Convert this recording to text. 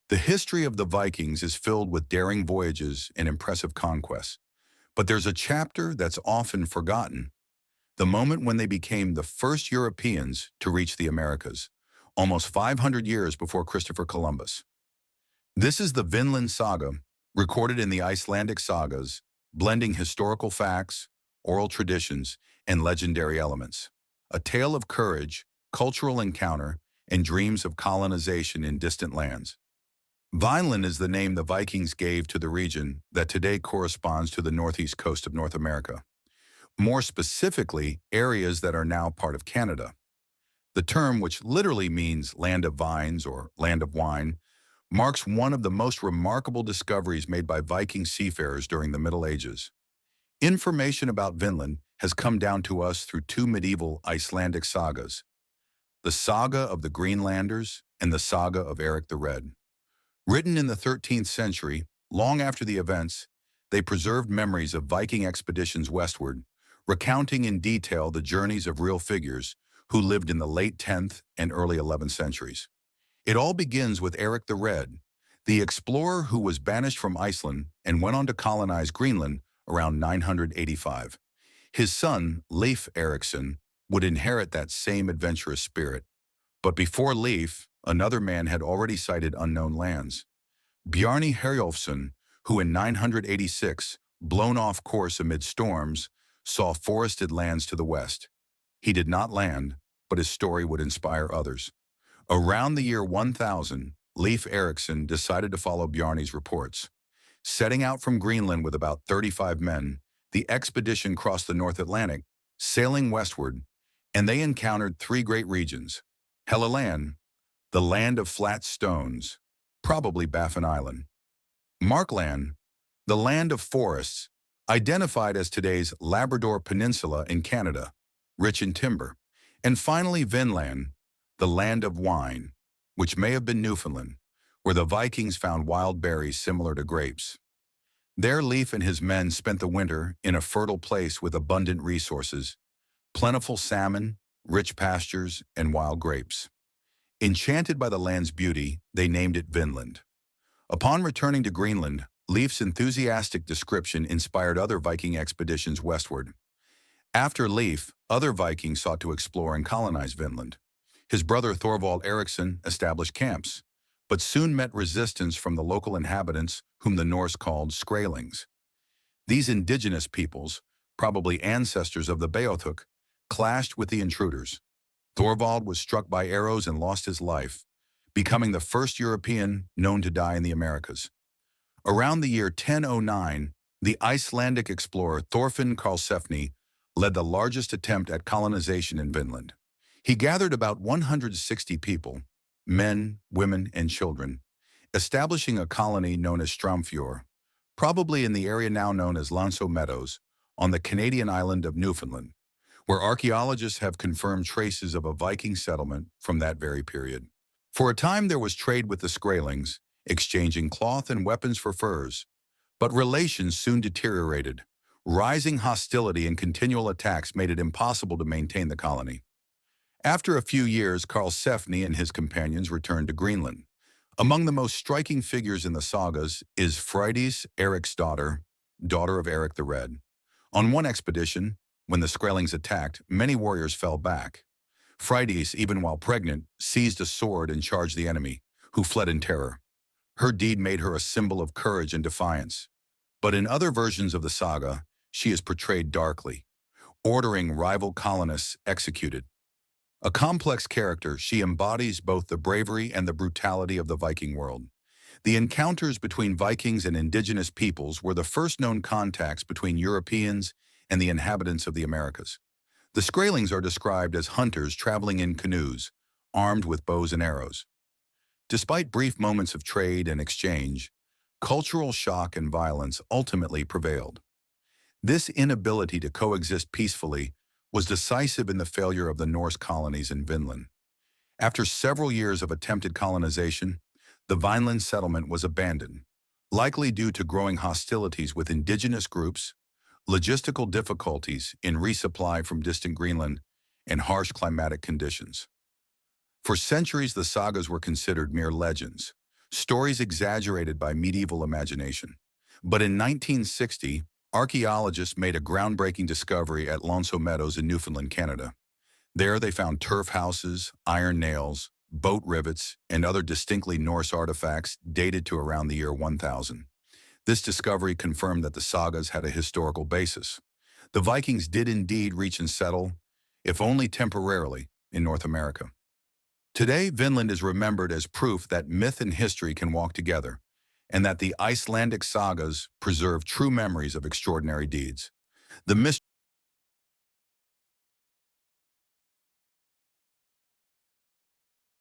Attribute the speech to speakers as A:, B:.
A: The history of the Vikings is filled with daring voyages and impressive conquests. But there's a chapter that's often forgotten, the moment when they became the first Europeans to reach the Americas, almost 500 years before Christopher Columbus. This is the Vinland saga, recorded in the Icelandic sagas, blending historical facts, oral traditions, and legendary elements. A tale of courage, cultural encounter, and dreams of colonization in distant lands. Vinland is the name the Vikings gave to the region that today corresponds to the northeast coast of North America. More specifically, areas that are now part of Canada. The term, which literally means land of vines or land of wine, marks one of the most remarkable discoveries made by Viking seafarers during the Middle Ages. Information about Vinland has come down to us through two medieval Icelandic sagas, the Saga of the Greenlanders and the Saga of Eric the Red. Written in the 13th century, long after the events, they preserved memories of Viking expeditions westward, recounting in detail the journeys of real figures who lived in the late 10th and early 11th centuries. It all begins with Eric the Red, the explorer who was banished from Iceland and went on to colonize Greenland around 985. His son, Leif Erikson, would inherit that same adventurous spirit. But before Leif, another man had already sighted unknown lands. Bjarni Herjolfsson, who in 986, blown off course amid storms, saw forested lands to the west. He did not land, but his story would inspire others. Around the year 1000, Leif Erikson decided to follow Bjarni's reports. Setting out from Greenland with about 35 men, the expedition crossed the North Atlantic, sailing westward, and they encountered three great regions: Helluland, the land of flat stones, probably Baffin Island; Markland, the land of forests, identified as today's Labrador Peninsula in Canada, rich in timber; and finally Vinland, the land of wine, which may have been Newfoundland, where the Vikings found wild berries similar to grapes. There Leif and his men spent the winter in a fertile place with abundant resources, plentiful salmon, rich pastures, and wild grapes. Enchanted by the land's beauty, they named it Vinland. Upon returning to Greenland, Leif's enthusiastic description inspired other Viking expeditions westward. After Leif, other Vikings sought to explore and colonize Vinland. His brother Thorvald Eriksson established camps, but soon met resistance from the local inhabitants, whom the Norse called Skraelings. These indigenous peoples, probably ancestors of the Beothuk, clashed with the intruders. Thorvald was struck by arrows and lost his life, becoming the first European known to die in the Americas. Around the year 1009, the Icelandic explorer Thorfinn Karlsefni led the largest attempt at colonization in Vinland. He gathered about 160 people, men, women, and children, establishing a colony known as Stramfjord, probably in the area now known as Lanso Meadows, on the Canadian island of Newfoundland, where archaeologists have confirmed traces of a Viking settlement from that very period. For a time there was trade with the Skraelings, exchanging cloth and weapons for furs, but relations soon deteriorated. Rising hostility and continual attacks made it impossible to maintain the colony. After a few years, Karlsefni and his companions returned to Greenland. Among the most striking figures in the sagas is Freydis, Eric's daughter of Eric the Red. On one expedition, when the Skraelings attacked, many warriors fell back. Freydis, even while pregnant, seized a sword and charged the enemy, who fled in terror. Her deed made her a symbol of courage and defiance. But in other versions of the saga, she is portrayed darkly, ordering rival colonists executed. A complex character, she embodies both the bravery and the brutality of the Viking world. The encounters between Vikings and indigenous peoples were the first known contacts between Europeans and the inhabitants of the Americas. The Skraelings are described as hunters traveling in canoes, armed with bows and arrows. Despite brief moments of trade and exchange, cultural shock and violence ultimately prevailed. This inability to coexist peacefully was decisive in the failure of the Norse colonies in Vinland. After several years of attempted colonization, the Vinland settlement was abandoned, likely due to growing hostilities with indigenous groups, logistical difficulties in resupply from distant Greenland, and harsh climatic conditions. For centuries, the sagas were considered mere legends, stories exaggerated by medieval imagination. But in 1960, archaeologists made a groundbreaking discovery at Lonceau Meadows in Newfoundland, Canada. There they found turf houses, iron nails, boat rivets, and other distinctly Norse artifacts dated to around the year 1000. This discovery confirmed that the sagas had a historical basis. The Vikings did indeed reach and settle, if only temporarily, in North America. Today, Vinland is remembered as proof that myth and history can walk together, and that the Icelandic sagas preserve true memories of extraordinary deeds. The mystery